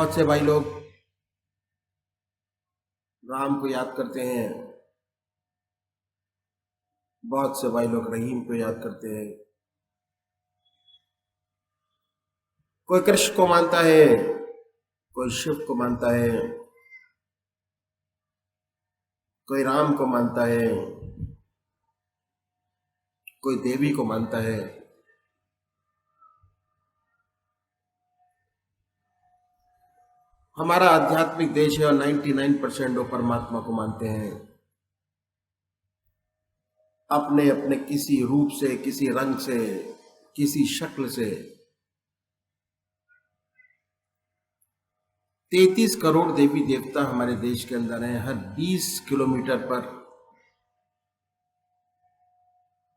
बहुत से भाई लोग राम को याद करते हैं, बहुत से भाई लोग रहीम को याद करते हैं। कोई कृष्ण को मानता है, कोई शिव को मानता है, कोई राम को मानता है, कोई देवी को मानता है। हमारा आध्यात्मिक देश है और 99% लोग परमात्मा को मानते हैं। अपने अपने किसी रूप से, किसी रंग से, किसी शक्ल से 33 करोड़ देवी देवता हमारे देश के अंदर हैं। हर 20 किलोमीटर पर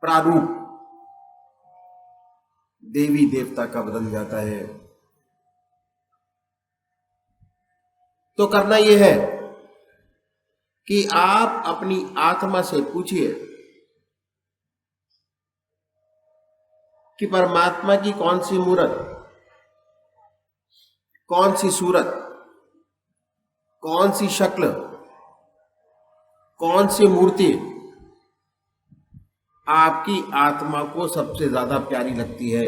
प्रारूप देवी देवता का बदल जाता है। तो करना यह है कि आप अपनी आत्मा से पूछिए कि परमात्मा की कौन सी मूर्त, कौन सी सूरत, कौन सी शक्ल, कौन सी मूर्ति आपकी आत्मा को सबसे ज्यादा प्यारी लगती है।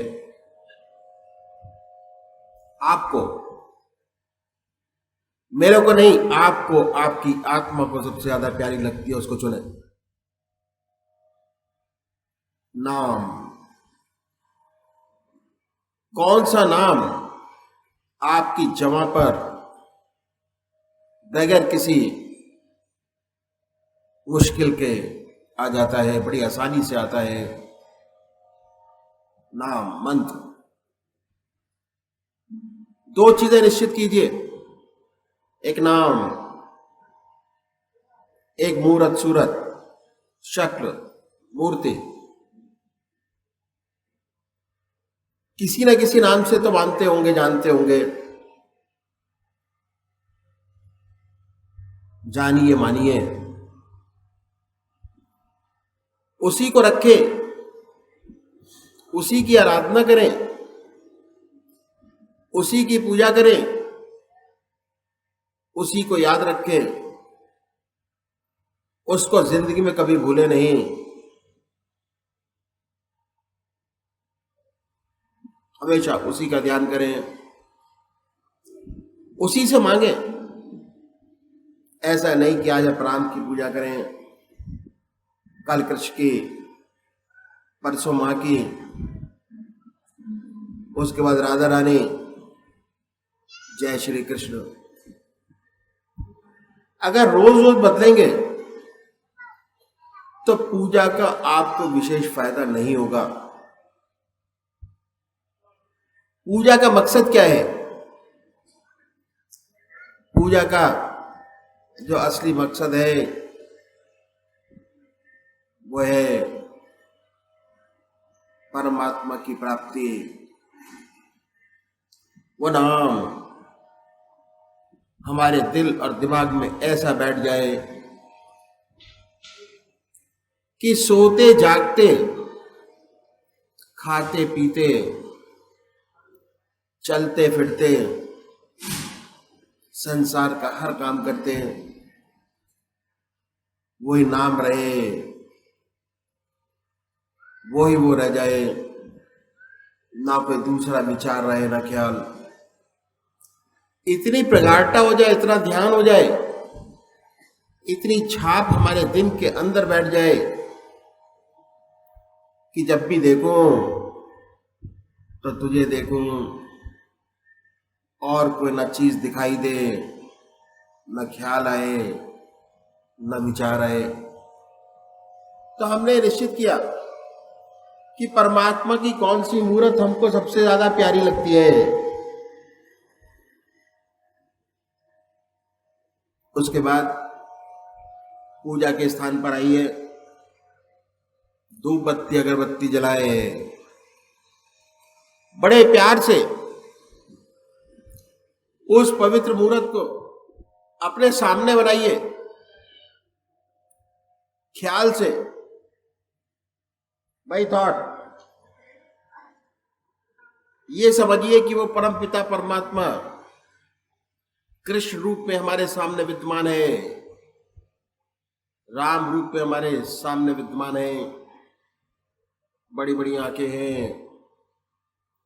आपको, मेरे को नहीं, आपको, आपकी आत्मा को सबसे ज्यादा प्यारी लगती है, उसको चुने। नाम, कौन सा नाम आपकी जमा पर बगैर किसी मुश्किल के आ जाता है, बड़ी आसानी से आता है। नाम, मंत्र। दो चीजें निश्चित कीजिए, एक नाम, एक मूर्त, सूरत, शक्ल, मूर्ति। किसी न किसी नाम से तो मानते होंगे, जानते होंगे। जानिए, मानिए, उसी को रखें, उसी की आराधना करें, उसी की पूजा करें, उसी को याद रखें, उसको जिंदगी में कभी भूले नहीं। हमेशा उसी का ध्यान करें, उसी से मांगे। ऐसा नहीं कि आज आप राम की पूजा करें, कल कृष्ण की, परसों मां की, उसके बाद राधा रानी, जय श्री कृष्ण। अगर रोज रोज बदलेंगे तो पूजा का आपको विशेष फायदा नहीं होगा। पूजा का मकसद क्या है? पूजा का जो असली मकसद है वो है परमात्मा की प्राप्ति। वो नाम हमारे दिल और दिमाग में ऐसा बैठ जाए कि सोते जागते, खाते पीते, चलते फिरते, संसार का हर काम करते हैं, वही नाम रहे, वही वो रह जाए, ना कोई दूसरा विचार रहे, ना ख्याल। इतनी प्रगाढ़ता हो जाए, इतना ध्यान हो जाए, इतनी छाप हमारे दिन के अंदर बैठ जाए कि जब भी देखूं तो तुझे देखूं, और कोई ना चीज दिखाई दे, न ख्याल आए, न विचार आए। तो हमने निश्चित किया कि परमात्मा की कौन सी मूर्त हमको सबसे ज्यादा प्यारी लगती है। उसके बाद पूजा के स्थान पर आइए, धूप बत्ती अगरबत्ती जलाए, बड़े प्यार से उस पवित्र मूर्त को अपने सामने बनाइए, ख्याल से, बाय थॉट। ये समझिए कि वो परम पिता परमात्मा कृष्ण रूप में हमारे सामने विद्यमान है, राम रूप में हमारे सामने विद्यमान है। बड़ी बड़ी आंखें हैं,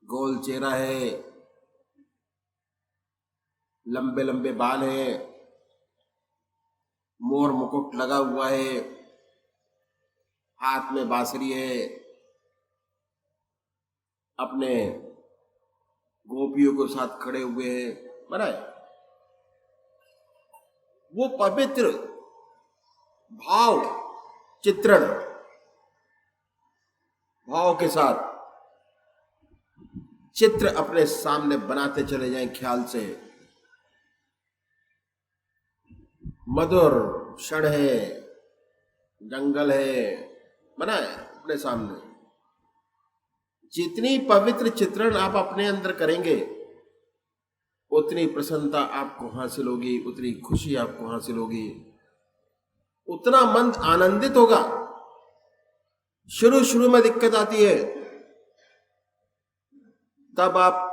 गोल चेहरा है, लंबे लंबे बाल हैं, मोर मुकुट लगा हुआ है, हाथ में बांसुरी है, अपने गोपियों के साथ खड़े हुए हैं। बना है वो पवित्र भाव चित्रण, भाव के साथ चित्र अपने सामने बनाते चले जाएं ख्याल से। मधुर क्षण है, जंगल है, बना है अपने सामने। जितनी पवित्र चित्रण आप अपने अंदर करेंगे उतनी प्रसन्नता आपको हासिल होगी, उतनी खुशी आपको हासिल होगी, उतना मन आनंदित होगा। शुरू शुरू में दिक्कत आती है, तब आप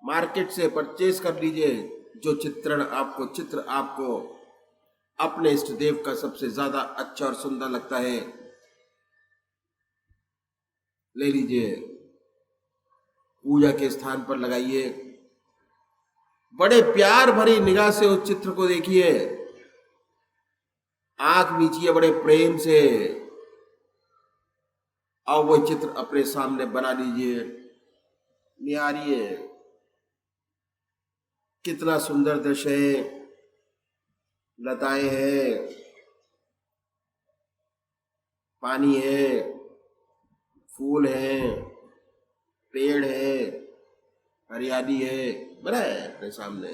मार्केट से परचेज कर लीजिए जो चित्र आपको अपने इष्ट देव का सबसे ज्यादा अच्छा और सुंदर लगता है, ले लीजिए, पूजा के स्थान पर लगाइए, बड़े प्यार भरी निगाह से उस चित्र को देखिए, आंख मीचिए बड़े प्रेम से, और वो चित्र अपने सामने बना लीजिए, निहारिए। कितना सुंदर दृश्य है, लताएं हैं, पानी है, फूल है, पेड़ है, हरियाली है, बना है अपने सामने।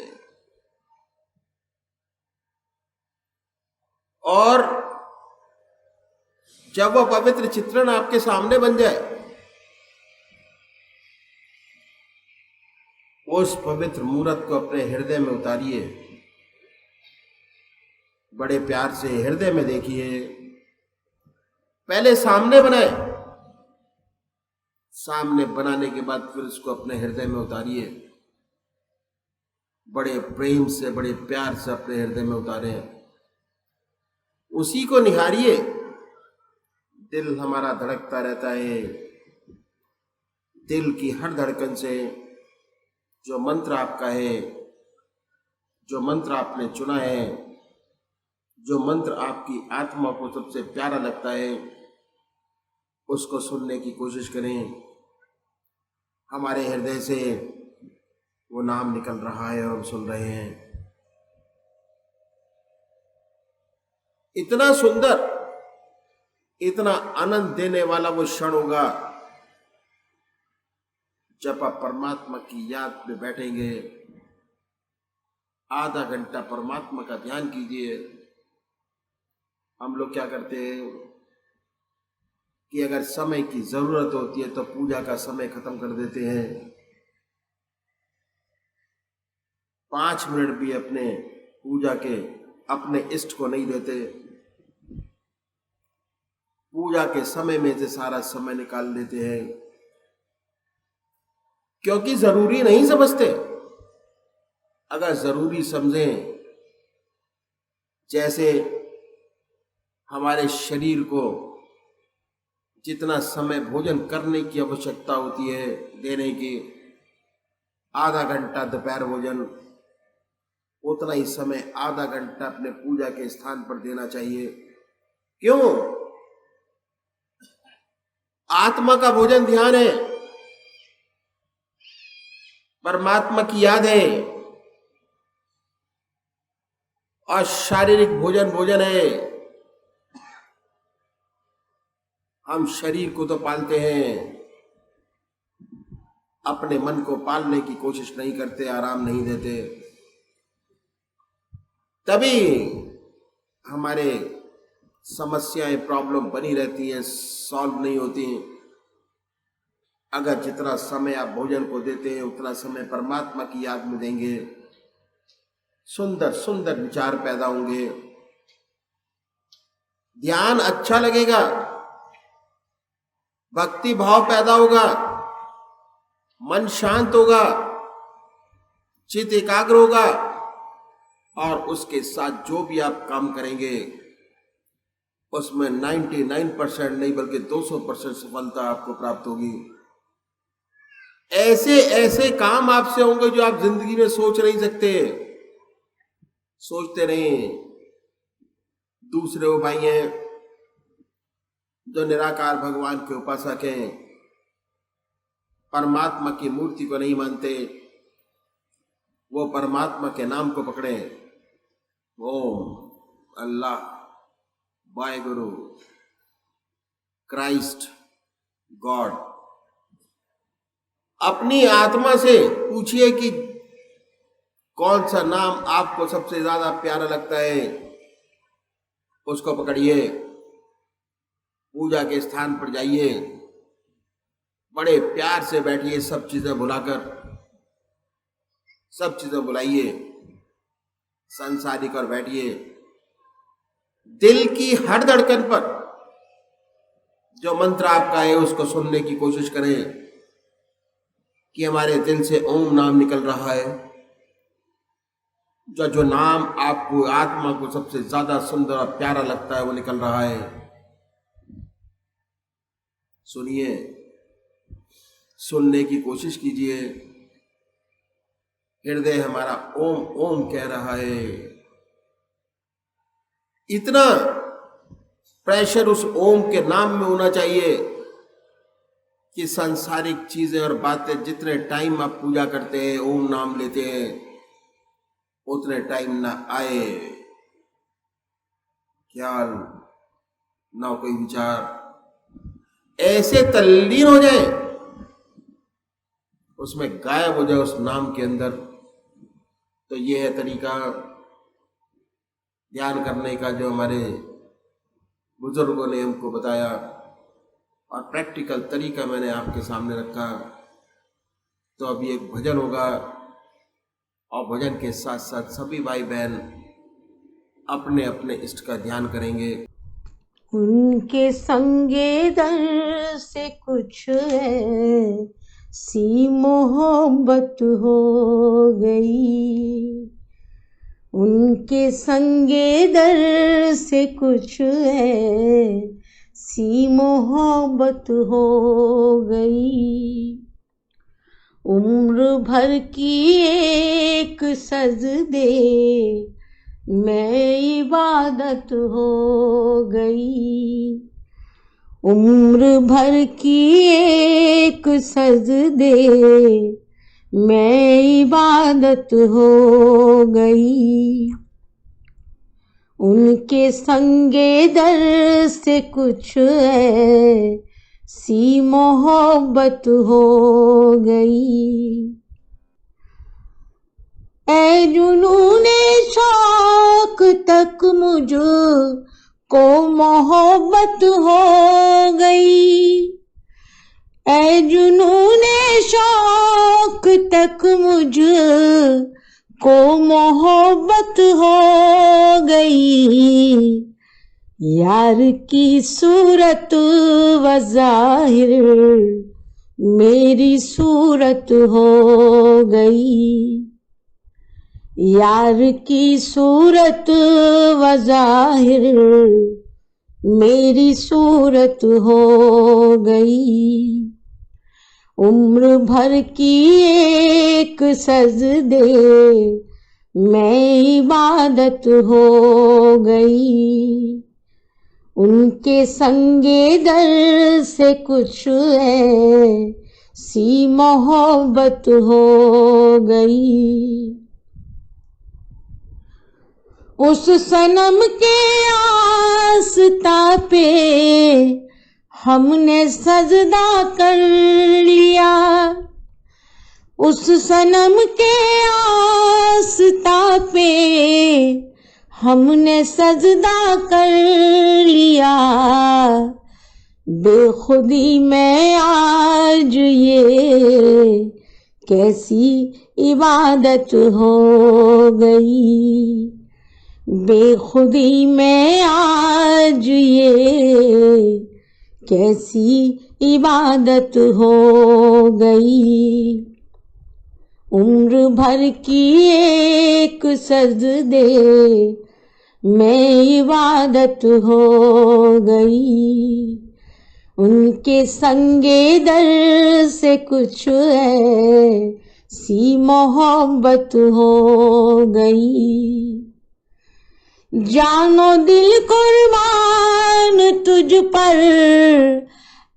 और जब वो पवित्र चित्रण आपके सामने बन जाए, उस पवित्र मूर्त को अपने हृदय में उतारिए, बड़े प्यार से हृदय में देखिए। पहले सामने बनाए, सामने बनाने के बाद फिर उसको अपने हृदय में उतारिए, बड़े प्रेम से, बड़े प्यार से अपने हृदय में उतारे, उसी को निहारिए। दिल हमारा धड़कता रहता है, दिल की हर धड़कन से जो मंत्र आपका है, जो मंत्र आपने चुना है, जो मंत्र आपकी आत्मा को सबसे प्यारा लगता है, उसको सुनने की कोशिश करें। हमारे हृदय से वो नाम निकल रहा है और हम सुन रहे हैं। इतना सुंदर, इतना आनंद देने वाला वो क्षण होगा जब आप परमात्मा की याद में बैठेंगे। आधा घंटा परमात्मा का ध्यान कीजिए। हम लोग क्या करते हैं कि अगर समय की जरूरत होती है तो पूजा का समय खत्म कर देते हैं, 5 मिनट भी अपने पूजा के अपने इष्ट को नहीं देते। पूजा के समय में से सारा समय निकाल देते हैं, क्योंकि जरूरी नहीं समझते। अगर जरूरी समझें, जैसे हमारे शरीर को जितना समय भोजन करने की आवश्यकता होती है देने की, आधा घंटा दोपहर भोजन, उतना ही समय आधा घंटा अपने पूजा के स्थान पर देना चाहिए। क्यों? आत्मा का भोजन ध्यान है, परमात्मा की याद है, और शारीरिक भोजन भोजन है। हम शरीर को तो पालते हैं, अपने मन को पालने की कोशिश नहीं करते, आराम नहीं देते, तभी हमारे समस्याएं, प्रॉब्लम बनी रहती हैं, सॉल्व नहीं होती। अगर जितना समय आप भोजन को देते हैं उतना समय परमात्मा की याद में देंगे, सुंदर सुंदर विचार पैदा होंगे, ध्यान अच्छा लगेगा, भक्ति भाव पैदा होगा, मन शांत होगा, चित्त एकाग्र होगा और उसके साथ जो भी आप काम करेंगे उसमें 99% नहीं बल्कि 200% सफलता आपको प्राप्त होगी। ऐसे ऐसे काम आपसे होंगे जो आप जिंदगी में सोच नहीं सकते। सोचते नहीं। दूसरे वो भाई हैं जो निराकार भगवान के उपासक हैं, परमात्मा की मूर्ति को नहीं मानते, वो परमात्मा के नाम को पकड़े, ओम, अल्लाह, वाहेगुरु, क्राइस्ट, गॉड। अपनी आत्मा से पूछिए कि कौन सा नाम आपको सबसे ज्यादा प्यारा लगता है, उसको पकड़िए। पूजा के स्थान पर जाइए, बड़े प्यार से बैठिए, सब चीजें भुलाकर, सब चीजें बुलाइए, संसारिक और बैठिए। दिल की हर धड़कन पर जो मंत्र आपका है उसको सुनने की कोशिश करें कि हमारे दिल से ओम नाम निकल रहा है। जो नाम आपको, आत्मा को सबसे ज्यादा सुंदर और प्यारा लगता है वो निकल रहा है। सुनिए, सुनने की कोशिश कीजिए। हृदय हमारा ओम ओम कह रहा है। इतना प्रेशर उस ओम के नाम में होना चाहिए कि सांसारिक चीजें और बातें, जितने टाइम आप पूजा करते हैं, ओम नाम लेते हैं, उतने टाइम ना आए, ख्याल ना कोई विचार, ऐसे तल्लीन हो जाए, उसमें गायब हो जाए उस नाम के अंदर। तो ये है तरीका ध्यान करने का जो हमारे बुजुर्गों ने हमको बताया, और प्रैक्टिकल तरीका मैंने आपके सामने रखा। तो अभी एक भजन होगा और भजन के साथ साथ सभी भाई बहन अपने अपने इष्ट का ध्यान करेंगे। उनके संगे दर से कुछ ऐसी मोहब्बत हो गई, उनके संगे दर से कुछ ऐसी मोहब्बत हो गई। उम्र भर की एक सजदे मैं इबादत हो गई, उम्र भर की एक सजदे मैं इबादत हो गई। उनके संगे दर से कुछ ऐसी मोहब्बत हो गई। ऐ जुनूने शौक तक मुझ को मोहब्बत हो गई, ऐ जुनूने शौक तक मुझ को मोहब्बत हो गई। यार की सूरत व ज़ाहिर मेरी सूरत हो गई, यार की सूरत व ज़ाहिर मेरी सूरत हो गई। उम्र भर की एक सजदे मैं इबादत हो गई। उनके संगे दर से कुछ ऐसी मोहब्बत हो गई। उस सनम के आस्था पे हमने सजदा कर लिया, उस सनम के आस्था पे हमने सजदा कर लिया। बेखुदी में आज ये कैसी इबादत हो गई, बेखुदी में आज ये कैसी इबादत हो गई। उम्र भर की एक सजदे में इबादत हो गई। उनके संगे दर से कुछ ऐसी मोहब्बत हो गई। जानो दिल कुर्बान तुझ पर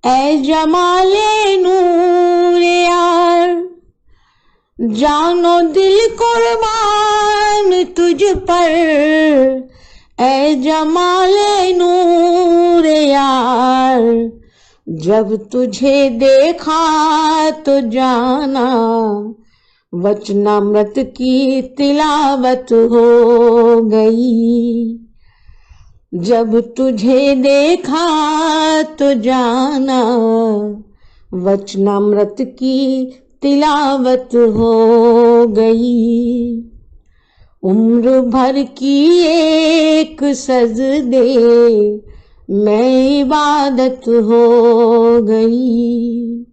ऐ जमाले नूर यार। जानो दिल कुर्बान तुझ पर ऐ जमाले नूर यार। जब तुझे देखा तो जाना वचनामृत की तिलावत हो गई। जब तुझे देखा तो जाना वचनामृत की तिलावत हो गई। उम्र भर की एक सजदे में इबादत हो गई।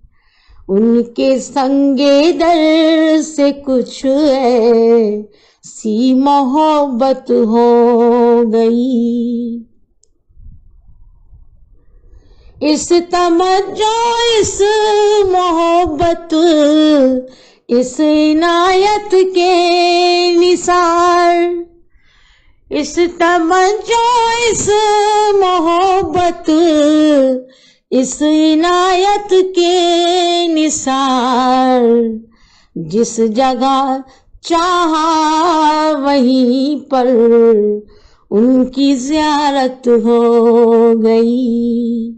उनके संगे दर से कुछ ऐसी मोहब्बत हो गई। इस तमज्जो, इस मोहब्बत, इस इनायत के निसार। इस तमज्जो, इस मोहब्बत, इस इनायत के निसार। जिस जगह चाहा वहीं पर उनकी ज़ियारत हो गई।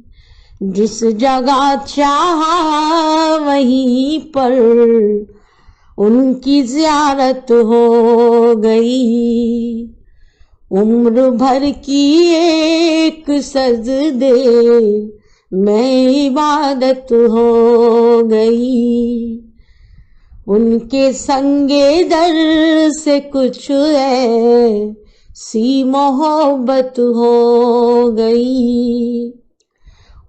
जिस जगह चाहा वहीं पर उनकी ज़ियारत हो गई। उम्र भर की एक सजदे में इबादत हो गई। उनके संगे दर से कुछ ऐसी मोहब्बत हो गई।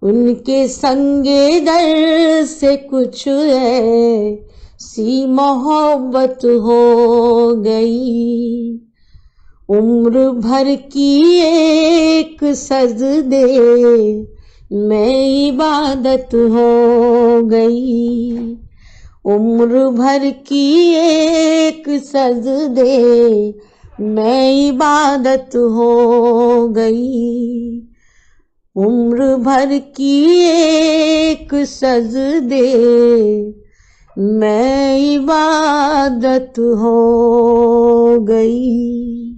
उनके संगे दर से कुछ ऐसी मोहब्बत हो गई। उम्र भर की एक सजदे में इबादत हो गई। उम्र भर की एक सजदे में इबादत हो गई। उम्र भर की एक सजदे में इबादत हो गई।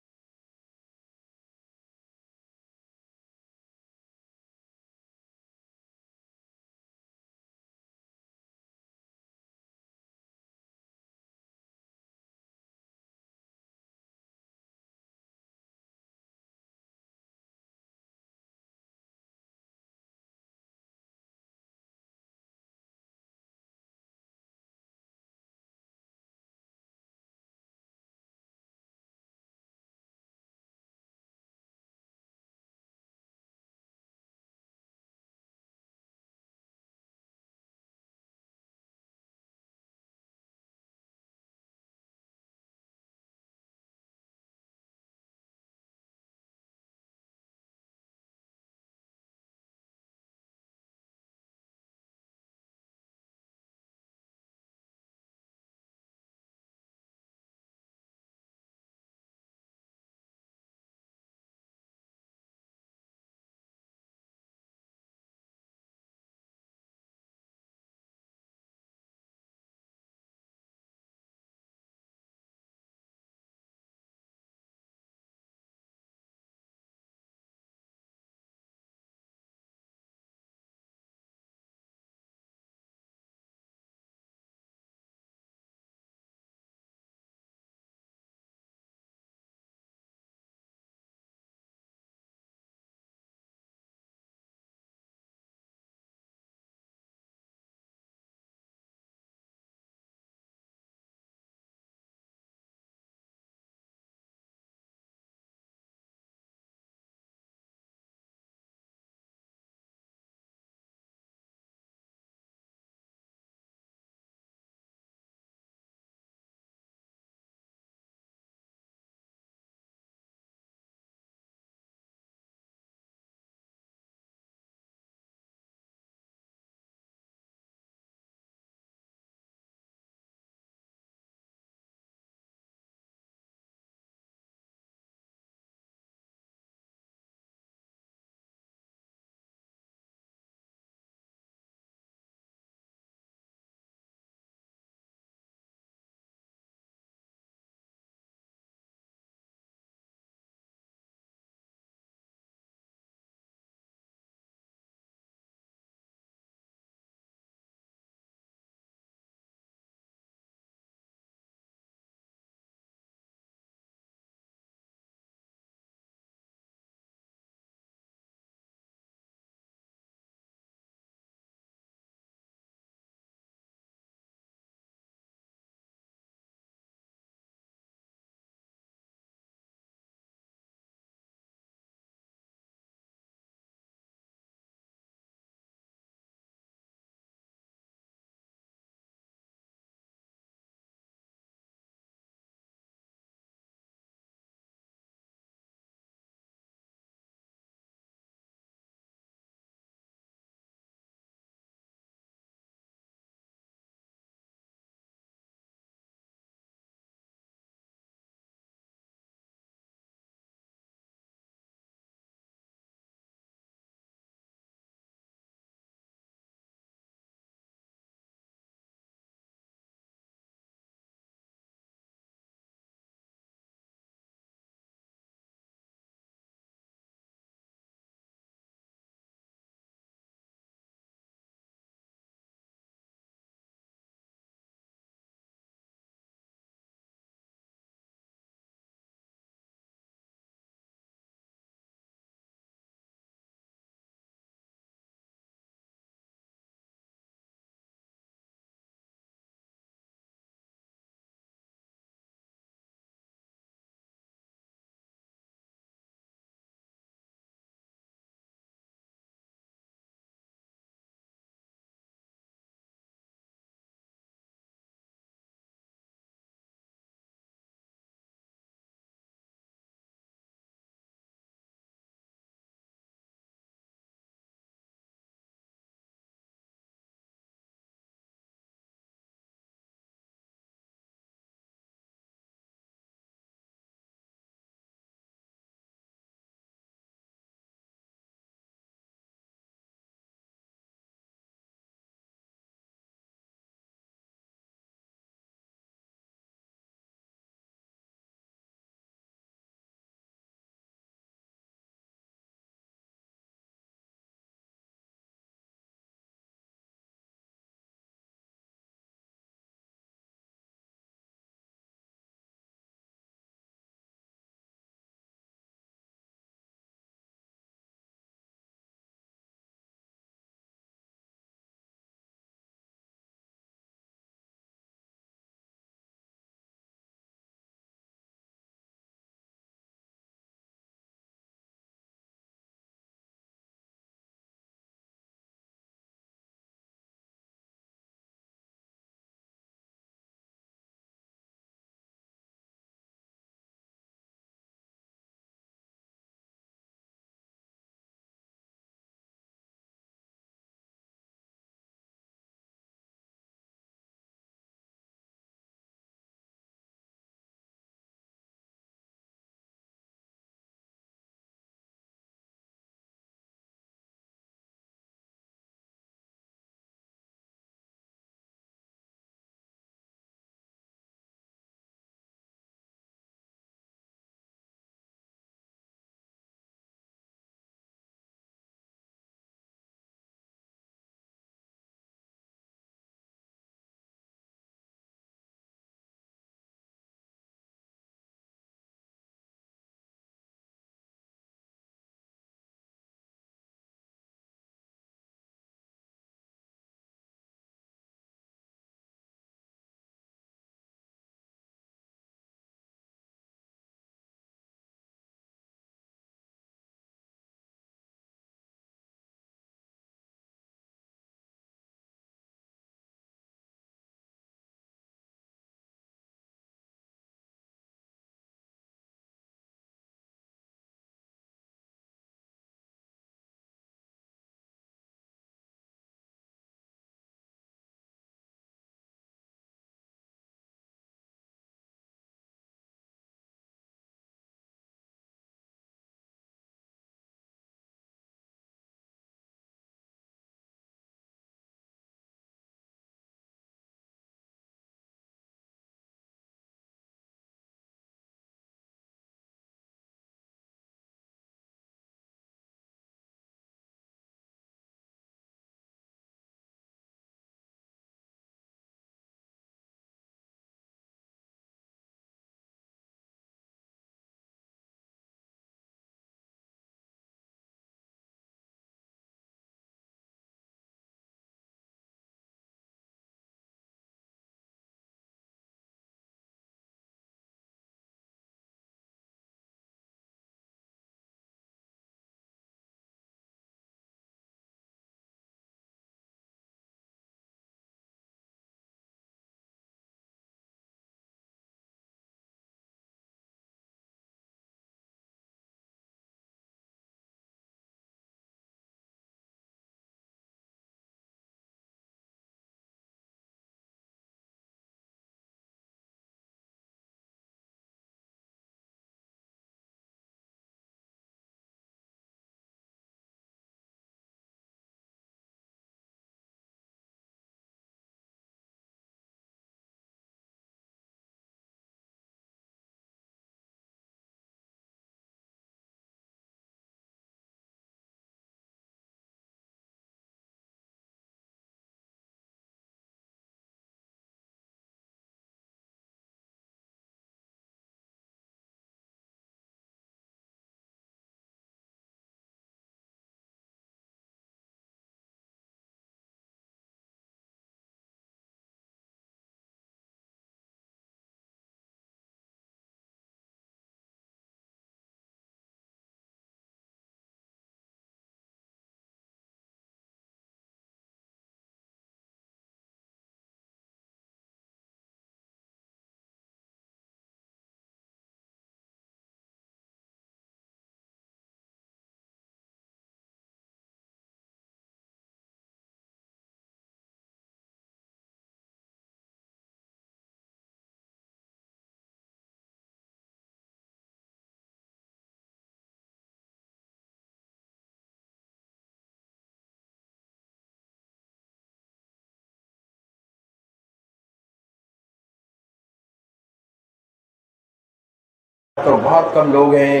तो बहुत कम लोग हैं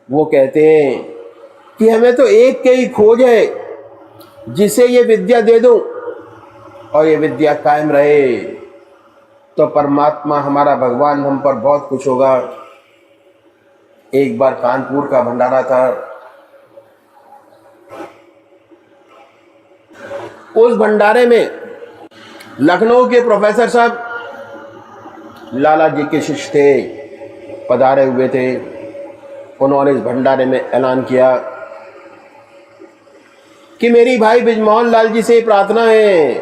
वो कहते हैं कि हमें तो एक की ही खोज है जिसे ये विद्या दे दूं और ये विद्या कायम रहे तो परमात्मा हमारा भगवान हम पर बहुत खुश होगा। एक बार कानपुर का भंडारा था, उस भंडारे में लखनऊ के प्रोफेसर साहब लाला जी के शिष्य थे, पधारे हुए थे। उन्होंने इस भंडारे में ऐलान किया कि मेरी भाई बिजमोहन लाल जी से प्रार्थना है,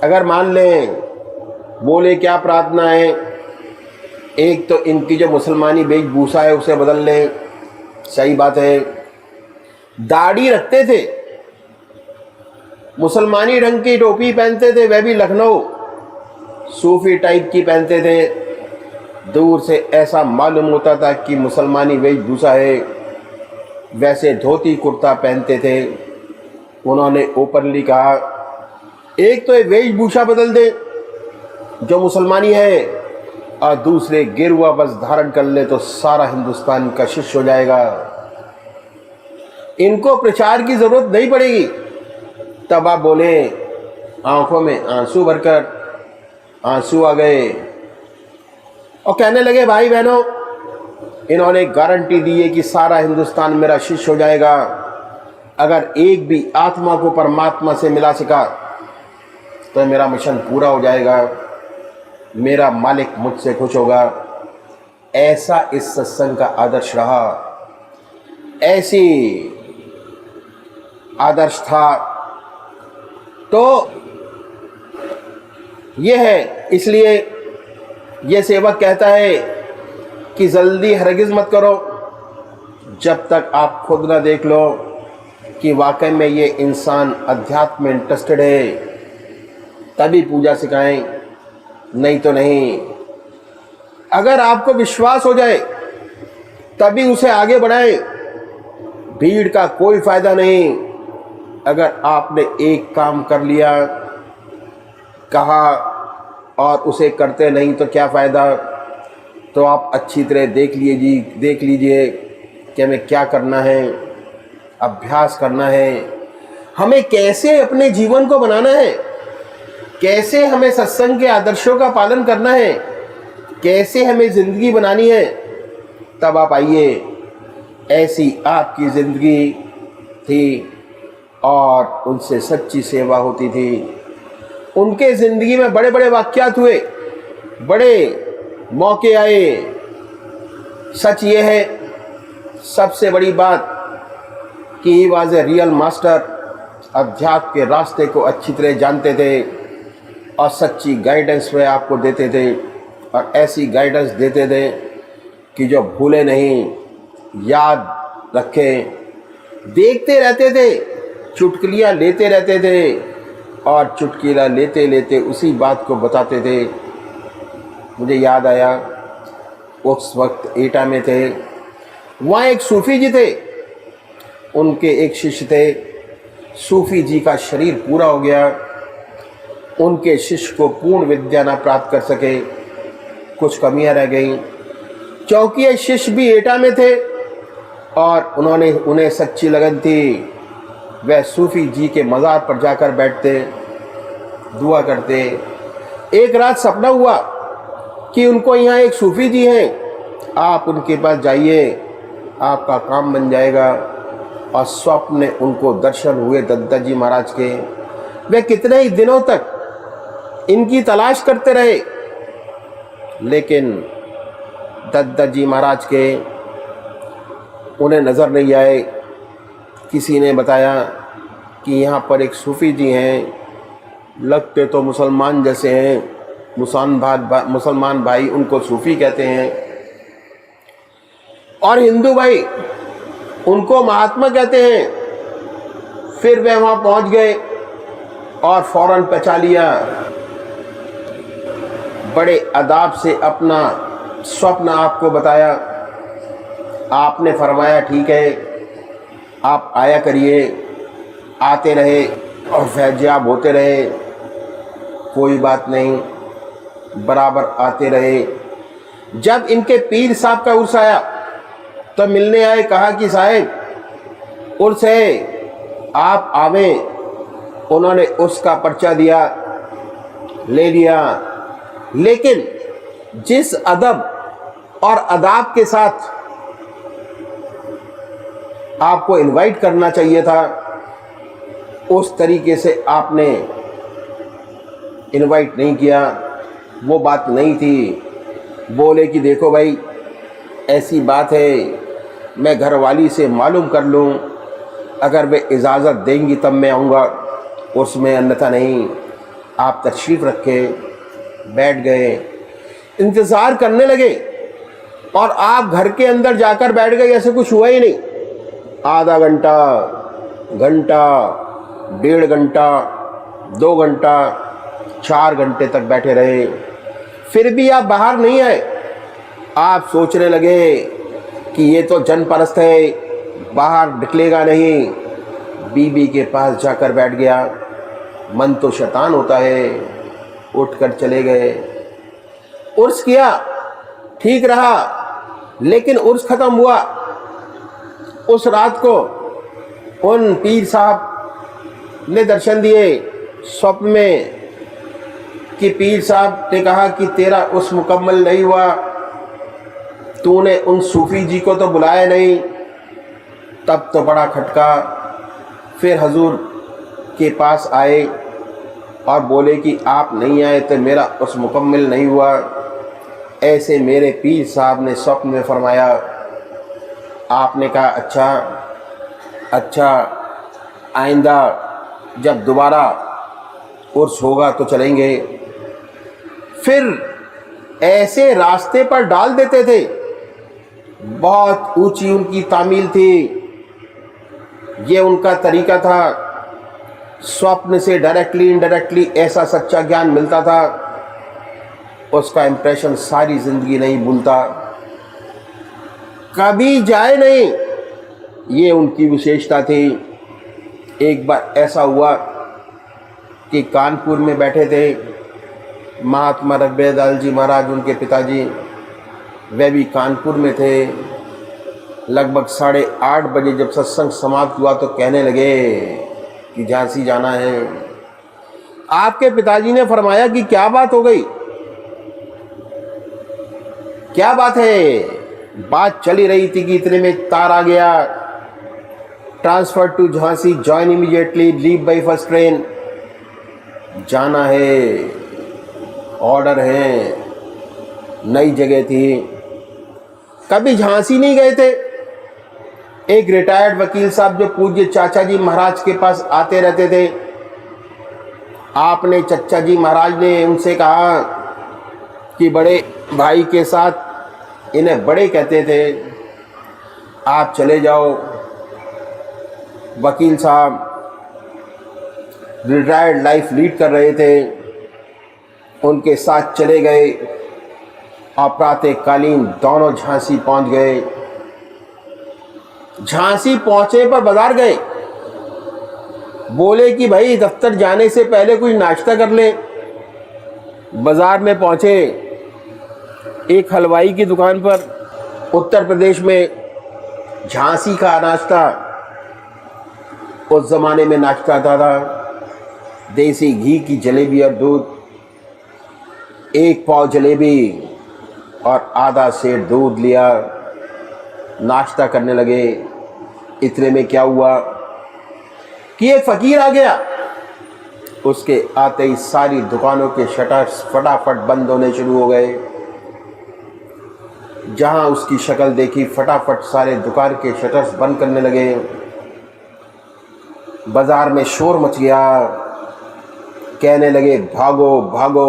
अगर मान लें। बोले क्या प्रार्थना है? एक तो इनकी जो मुसलमानी वेशभूषा है उसे बदल लें। सही बात है, दाढ़ी रखते थे, मुसलमानी ढंग की टोपी पहनते थे, वह भी लखनऊ सूफी टाइप की पहनते थे। दूर से ऐसा मालूम होता था कि मुसलमानी वेशभूषा है। वैसे धोती कुर्ता पहनते थे। उन्होंने ओपनली कहा एक तो ये वेशभूषा बदल दे जो मुसलमानी है, और दूसरे गेरुआ वस्त्र धारण कर ले तो सारा हिंदुस्तान का शिष्य हो जाएगा, इनको प्रचार की जरूरत नहीं पड़ेगी। तब आप बोले, आंखों में आंसू भरकर आंसू आ गए और कहने लगे भाई बहनों, इन्होंने गारंटी दी है कि सारा हिंदुस्तान मेरा शिष्य हो जाएगा अगर एक भी आत्मा को परमात्मा से मिला सका तो मेरा मिशन पूरा हो जाएगा, मेरा मालिक मुझसे खुश होगा। ऐसा इस सत्संग का आदर्श रहा, ऐसी आदर्श था। तो यह है, इसलिए ये सेवक कहता है कि जल्दी हरगिज़ मत करो जब तक आप खुद ना देख लो कि वाकई में ये इंसान अध्यात्म में इंटरेस्टेड है, तभी पूजा सिखाएं, नहीं तो नहीं। अगर आपको विश्वास हो जाए तभी उसे आगे बढ़ाएं, भीड़ का कोई फायदा नहीं। अगर आपने एक काम कर लिया, कहा और उसे करते नहीं तो क्या फ़ायदा। तो आप अच्छी तरह देख लीजिए कि हमें क्या करना है, अभ्यास करना है, हमें कैसे अपने जीवन को बनाना है, कैसे हमें सत्संग के आदर्शों का पालन करना है, कैसे हमें ज़िंदगी बनानी है। तब आप आइए, ऐसी आपकी ज़िंदगी थी और उनसे सच्ची सेवा होती थी। उनके ज़िंदगी में बड़े बड़े वाक़यात हुए, बड़े मौके आए। सच ये है, सबसे बड़ी बात कि he was a real master, अध्यात्म के रास्ते को अच्छी तरह जानते थे और सच्ची गाइडेंस वे आपको देते थे, और ऐसी गाइडेंस देते थे कि जो भूले नहीं, याद रखें। देखते रहते थे, चुटकुलियाँ लेते रहते थे और चुटकुला लेते लेते उसी बात को बताते थे। मुझे याद आया, उस वक्त एटा में थे, वहाँ एक सूफ़ी जी थे, उनके एक शिष्य थे। सूफ़ी जी का शरीर पूरा हो गया, उनके शिष्य को पूर्ण विद्या न प्राप्त कर सके, कुछ कमियां रह गईं। क्योंकि ये शिष्य भी एटा में थे और उन्हें सच्ची लगन थी, वह सूफ़ी जी के मज़ार पर जाकर बैठते, दुआ करते। एक रात सपना हुआ कि उनको यहाँ एक सूफ़ी जी हैं, आप उनके पास जाइए, आपका काम बन जाएगा। और स्वप्न में उनको दर्शन हुए दत्ता जी महाराज के। वे कितने ही दिनों तक इनकी तलाश करते रहे, लेकिन दत्ता जी महाराज के उन्हें नज़र नहीं आए। किसी ने बताया कि यहाँ पर एक सूफ़ी जी हैं, लगते तो मुसलमान जैसे हैं, मुसलमान भाई उनको सूफ़ी कहते हैं, और हिंदू भाई उनको महात्मा कहते हैं। फिर वे वहाँ पहुँच गए और फौरन पहचान लिया, बड़े अदाब से अपना स्वप्न आपको बताया। आपने फरमाया ठीक है, आप आया करिए। आते रहे और फैज़याब होते रहे, कोई बात नहीं, बराबर आते रहे। जब इनके पीर साहब का उर्स आया तो मिलने आए, कहा कि साहब उर्स है, आप आवे। उन्होंने उसका पर्चा दिया, ले लिया। लेकिन जिस अदब और अदाब के साथ आपको इनवाइट करना चाहिए था, उस तरीके से आपने इनवाइट नहीं किया। वो बात नहीं थी। बोले कि देखो भाई, ऐसी बात है, मैं घरवाली से मालूम कर लूँ, अगर वे इजाज़त देंगी तब मैं आऊँगा, उसमें अन्यथा नहीं। आप तशरीफ़ रखे, बैठ गए, इंतज़ार करने लगे और आप घर के अंदर जाकर बैठ गए, ऐसे कुछ हुआ ही नहीं। आधा घंटा, घंटा, 1.5 घंटा, 2 घंटा, 4 घंटे तक बैठे रहे, फिर भी आप बाहर नहीं आए। आप सोचने लगे कि ये तो जनपरस्त है, बाहर निकलेगा नहीं। बीबी के पास जाकर बैठ गया। मन तो शैतान होता है, उठकर चले गए। उर्स किया, ठीक रहा, लेकिन उर्स ख़त्म हुआ। उस रात को उन पीर साहब ने दर्शन दिए स्वप्न में कि पीर साहब ने कहा कि तेरा उस मुकम्मल नहीं हुआ, तूने उन सूफ़ी जी को तो बुलाया नहीं। तब तो बड़ा खटका। फिर हजूर के पास आए और बोले कि आप नहीं आए तो मेरा उस मुकम्मल नहीं हुआ। ऐसे मेरे पीर साहब ने स्वप्न में फरमाया। आपने कहा अच्छा, आइंदा जब दोबारा उर्स होगा तो चलेंगे। फिर ऐसे रास्ते पर डाल देते थे। बहुत ऊंची उनकी तामील थी। ये उनका तरीका था। स्वप्न से डायरेक्टली इनडायरेक्टली ऐसा सच्चा ज्ञान मिलता था, उसका इम्प्रेशन सारी ज़िंदगी नहीं भूलता, कभी जाए नहीं। ये उनकी विशेषता थी। एक बार ऐसा हुआ कि कानपुर में बैठे थे महात्मा रघुबीरदास जी महाराज, उनके पिताजी, वे भी कानपुर में थे। लगभग 8:30 बजे जब सत्संग समाप्त हुआ तो कहने लगे कि झांसी जाना है। आपके पिताजी ने फरमाया कि क्या बात हो गई, क्या बात है? बात चली रही थी कि इतने में तार आ गया, transfer to Jhansi, join immediately, leave by first train. जाना है, ऑर्डर है, नई जगह थी, कभी झांसी नहीं गए थे। एक रिटायर्ड वकील साहब जो पूज्य चाचा जी महाराज के पास आते रहते थे, आपने चचा जी महाराज ने उनसे कहा कि बड़े भाई के साथ, इन्हें बड़े कहते थे, आप चले जाओ। वकील साहब रिटायर्ड लाइफ लीड कर रहे थे, उनके साथ चले गए और प्रातःकालीन दोनों झांसी पहुंच गए। झांसी पहुंचे पर बाजार गए, बोले कि भाई दफ्तर जाने से पहले कुछ नाश्ता कर ले। बाजार में पहुंचे, एक हलवाई की दुकान पर, उत्तर प्रदेश में झांसी का नाश्ता उस जमाने में नाश्ता था देसी घी की जलेबी और दूध। 1 पाव जलेबी और आधा सेर दूध लिया, नाश्ता करने लगे। इतने में क्या हुआ कि एक फकीर आ गया। उसके आते ही सारी दुकानों के शटर्स फटाफट बंद होने शुरू हो गए। जहां उसकी शक्ल देखी, फटाफट सारे दुकान के शटर्स बंद करने लगे। बाजार में शोर मच गया, कहने लगे भागो भागो।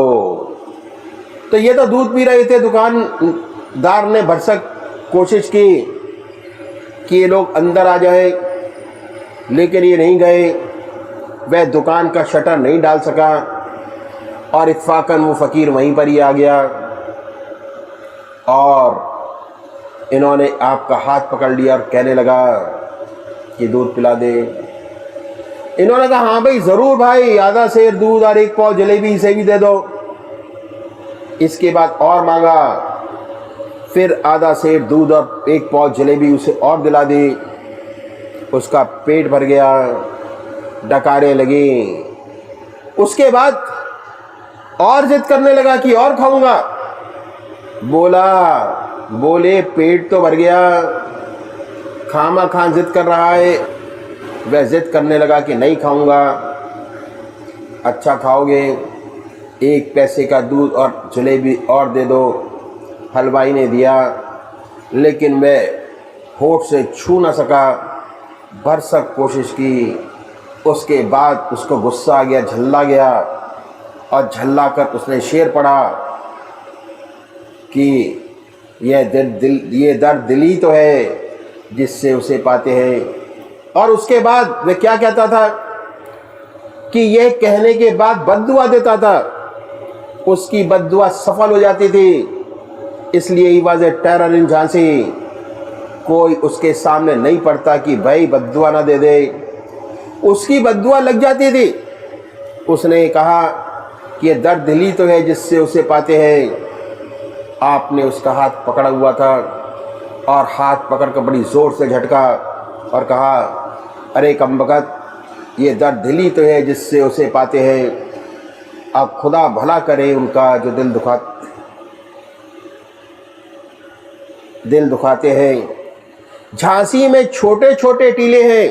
तो ये तो दूध पी रहे थे। दुकानदार ने भरसक कोशिश की कि ये लोग अंदर आ जाए, लेकिन ये नहीं गए। वह दुकान का शटर नहीं डाल सका और इत्फाकन वो फ़कीर वहीं पर ही आ गया और इन्होंने आपका हाथ पकड़ लिया और कहने लगा कि दूध पिला दे। इन्होंने कहा हाँ भाई ज़रूर भाई, आधा सेर दूध और 1 पाव जलेबी इसे भी दे दो। इसके बाद और मांगा, फिर आधा सेर दूध और एक पाव जलेबी उसे और दिला दी। उसका पेट भर गया, डकारें लगी। उसके बाद और जिद करने लगा कि और खाऊंगा। बोले पेट तो भर गया, खामा खां जिद कर रहा है। वह जिद करने लगा कि नहीं खाऊंगा। अच्छा खाओगे, 1 पैसे का दूध और जलेबी और दे दो। हलवाई ने दिया, लेकिन वह होठ से छू न सका, भरसक कोशिश की। उसके बाद उसको गुस्सा आ गया, झल्ला गया, और झल्ला कर उसने शेर पढ़ा कि ये दर्द दिली तो है जिससे उसे पाते हैं। और उसके बाद वह क्या कहता था कि यह कहने के बाद बद्दुआ देता था। उसकी बद्दुआ सफल हो जाती थी। इसलिए ही वाज ए टेरर इन झांसी। कोई उसके सामने नहीं पड़ता कि भाई बद्दुआ ना दे दे, उसकी बद्दुआ लग जाती थी। उसने कहा कि ये दर्द दिली तो है जिससे उसे पाते हैं। आपने उसका हाथ पकड़ा हुआ था और हाथ पकड़ कर बड़ी ज़ोर से झटका और कहा, अरे कमबख्त, ये दर्द दिली तो है जिससे उसे पाते हैं। अब खुदा भला करे उनका जो दिल दुखाते हैं। झांसी में छोटे छोटे टीले हैं।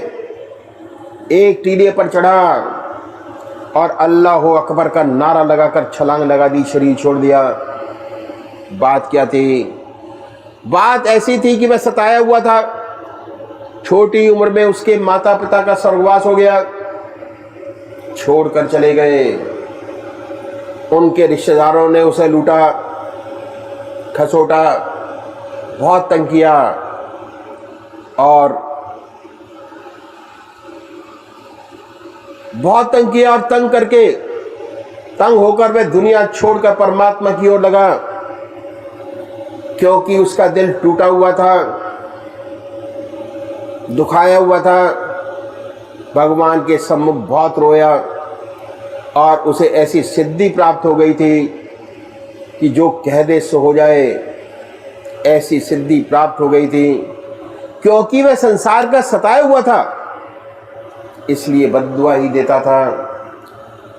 एक टीले पर चढ़ा और अल्लाह अकबर का नारा लगाकर छलांग लगा दी, शरीर छोड़ दिया। बात क्या थी? बात ऐसी थी कि वह सताया हुआ था। छोटी उम्र में उसके माता पिता का स्वर्गवास हो गया, छोड़कर चले गए। उनके रिश्तेदारों ने उसे लूटा, खसोटा, बहुत तंग किया, और तंग होकर वह दुनिया छोड़कर परमात्मा की ओर लगा, क्योंकि उसका दिल टूटा हुआ था, दुखाया हुआ था। भगवान के सम्मुख बहुत रोया और उसे ऐसी सिद्धि प्राप्त हो गई थी कि जो कह दे सो हो जाए, ऐसी सिद्धि प्राप्त हो गई थी। क्योंकि वह संसार का सताया हुआ था, इसलिए बद्दुआ ही देता था।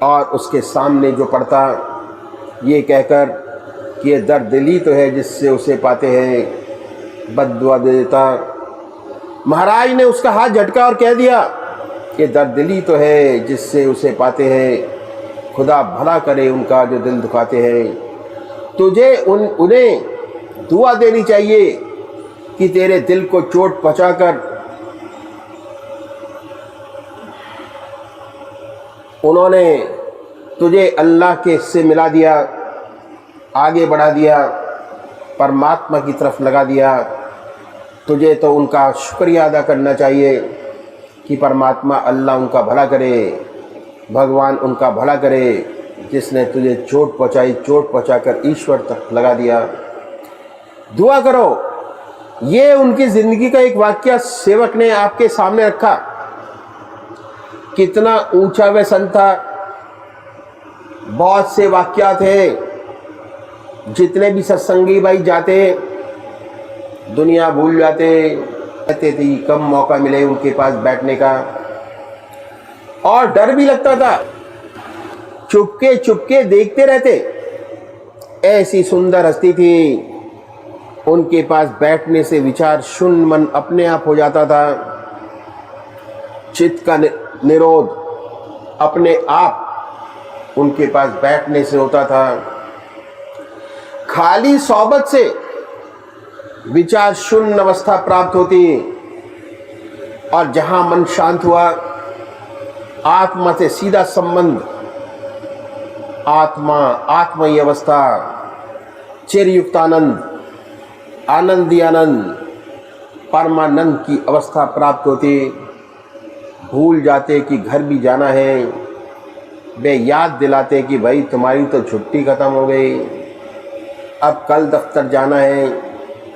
और उसके सामने जो पड़ता ये कहकर कि ये दर्द दिली तो है जिससे उसे पाते हैं, बद्दुआ दे देता। महाराज ने उसका हाथ झटका और कह दिया कि दर्द दिली तो है जिससे उसे पाते हैं, खुदा भला करे उनका जो दिल दुखाते हैं। तुझे उन्हें दुआ देनी चाहिए कि तेरे दिल को चोट पहुंचाकर उन्होंने तुझे अल्लाह के से मिला दिया, आगे बढ़ा दिया, परमात्मा की तरफ लगा दिया। तुझे तो उनका शुक्रिया अदा करना चाहिए कि परमात्मा अल्लाह उनका भला करे, भगवान उनका भला करे, जिसने तुझे चोट पहुंचाई, चोट पहुंचाकर ईश्वर तक लगा दिया। दुआ करो। ये उनकी ज़िंदगी का एक वाक़या सेवक ने आपके सामने रखा। कितना ऊंचा वह संत था। बहुत से वाक़या थे। जितने भी सत्संगी भाई जाते दुनिया भूल जाते, कहते थे कम मौका मिले उनके पास बैठने का, और डर भी लगता था। चुपके चुपके देखते रहते। ऐसी सुंदर हस्ती थी, उनके पास बैठने से विचार शून्य मन अपने आप हो जाता था। चित्त का निरोध अपने आप उनके पास बैठने से होता था। खाली सोबत से विचार शून्य अवस्था प्राप्त होती, और जहां मन शांत हुआ, आत्मा से सीधा संबंध, आत्मयी अवस्था, चिरयुक्त आनंद, आनंदी आनंद, परमानंद की अवस्था प्राप्त होती। भूल जाते कि घर भी जाना है। वे याद दिलाते कि भाई तुम्हारी तो छुट्टी ख़त्म हो गई, अब कल दफ्तर जाना है।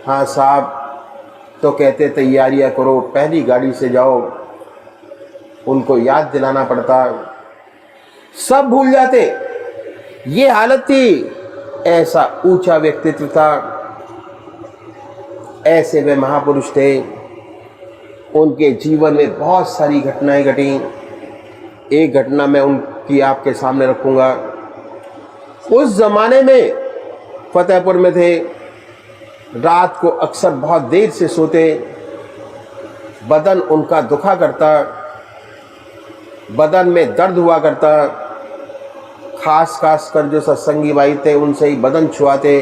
हाँ साहब, तो कहते तैयारियां करो, पहली गाड़ी से जाओ। उनको याद दिलाना पड़ता, सब भूल जाते। ये हालत थी। ऐसा ऊंचा व्यक्तित्व था। ऐसे वे महापुरुष थे, उनके जीवन में बहुत सारी घटनाएं घटी। एक घटना मैं उनकी आपके सामने रखूंगा। उस जमाने में फतेहपुर में थे, रात को अक्सर बहुत देर से सोते, बदन उनका दुखा करता, बदन में दर्द हुआ करता। खास कर जो सत्संगी भाई थे उनसे ही बदन छुआते,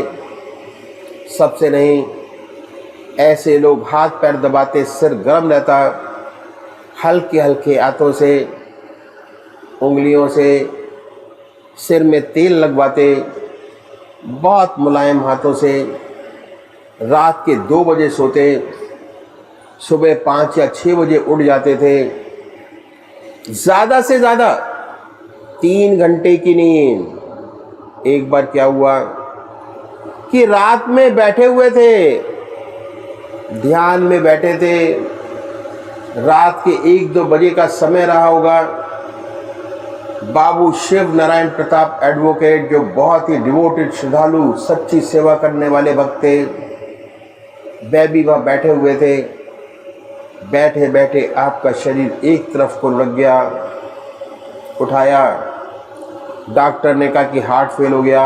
सबसे नहीं। ऐसे लोग हाथ पैर दबाते, सिर गर्म रहता, हल्के हल्के हाथों से, उंगलियों से सिर में तेल लगवाते, बहुत मुलायम हाथों से। रात के 2 बजे सोते, सुबह 5 या 6 बजे उठ जाते थे। ज़्यादा से ज़्यादा 3 घंटे की नींद। एक बार क्या हुआ कि रात में बैठे हुए थे, ध्यान में बैठे थे, रात के 1-2 बजे का समय रहा होगा। बाबू शिव नारायण प्रताप एडवोकेट, जो बहुत ही डिवोटेड श्रद्धालु, सच्ची सेवा करने वाले भक्त थे, वे भी वह बैठे हुए थे। बैठे बैठे आपका शरीर एक तरफ को लग गया। उठाया, डॉक्टर ने कहा कि हार्ट फेल हो गया।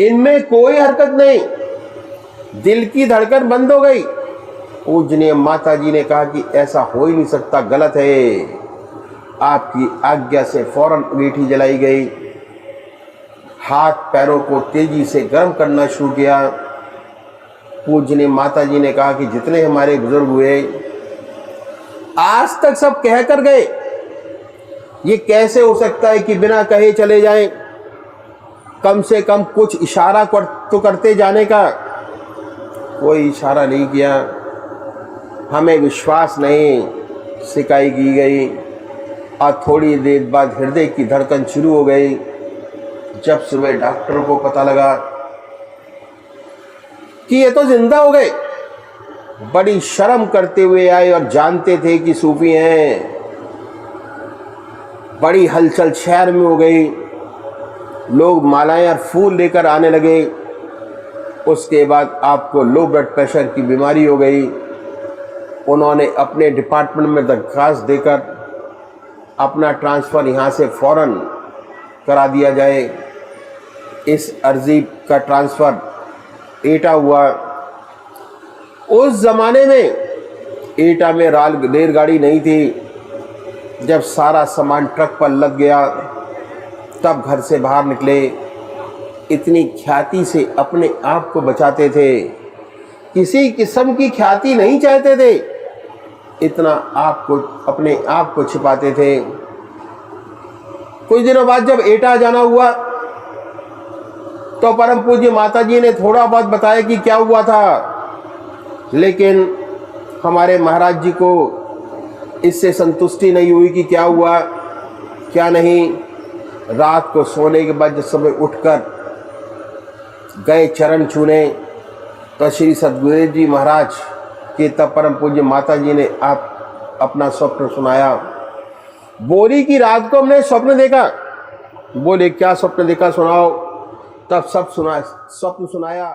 इनमें कोई हरकत नहीं, दिल की धड़कन बंद हो गई। पूजनीय माता जी ने कहा कि ऐसा हो ही नहीं सकता, गलत है। आपकी आज्ञा से फौरन अंगीठी जलाई गई, हाथ पैरों को तेजी से गर्म करना शुरू किया। पूजनीय माता जी ने कहा कि जितने हमारे बुजुर्ग हुए आज तक सब कह कर गए, ये कैसे हो सकता है कि बिना कहे चले जाएं? कम से कम कुछ इशारा तो करते जाने का। कोई इशारा नहीं किया। हमें विश्वास नहीं सिकाई की गई। और थोड़ी देर बाद हृदय की धड़कन शुरू हो गई। जब सुबह डॉक्टरों को पता लगा कि ये तो जिंदा हो गए, बड़ी शर्म करते हुए आए और जानते थे कि सूफी हैं। बड़ी हलचल शहर में हो गई, लोग मालाएं और फूल लेकर आने लगे। उसके बाद आपको लो ब्लड प्रेशर की बीमारी हो गई। उन्होंने अपने डिपार्टमेंट में दरखास्त देकर अपना ट्रांसफ़र यहाँ से फ़ौरन करा दिया जाए। इस अर्जी का ट्रांसफ़र एटा हुआ। उस ज़माने में एटा में रेलगाड़ी नहीं थी। जब सारा सामान ट्रक पर लद गया तब घर से बाहर निकले। इतनी ख्याति से अपने आप को बचाते थे, किसी किस्म की ख्याति नहीं चाहते थे, इतना अपने आप को छिपाते थे। कुछ दिनों बाद जब एटा जाना हुआ तो परम पूज्य माता जी ने थोड़ा बहुत बताया कि क्या हुआ था, लेकिन हमारे महाराज जी को इससे संतुष्टि नहीं हुई कि क्या हुआ क्या नहीं। रात को सोने के बाद जब सुबह उठकर गए चरण छूने तो श्री सद्गुरुदेव जी महाराज के तब परम पूज्य माता जी ने अपना स्वप्न सुनाया। बोली कि रात को हमने स्वप्न देखा। बोले क्या स्वप्न देखा, सुनाओ। तब सब स्वप्न सुनाया।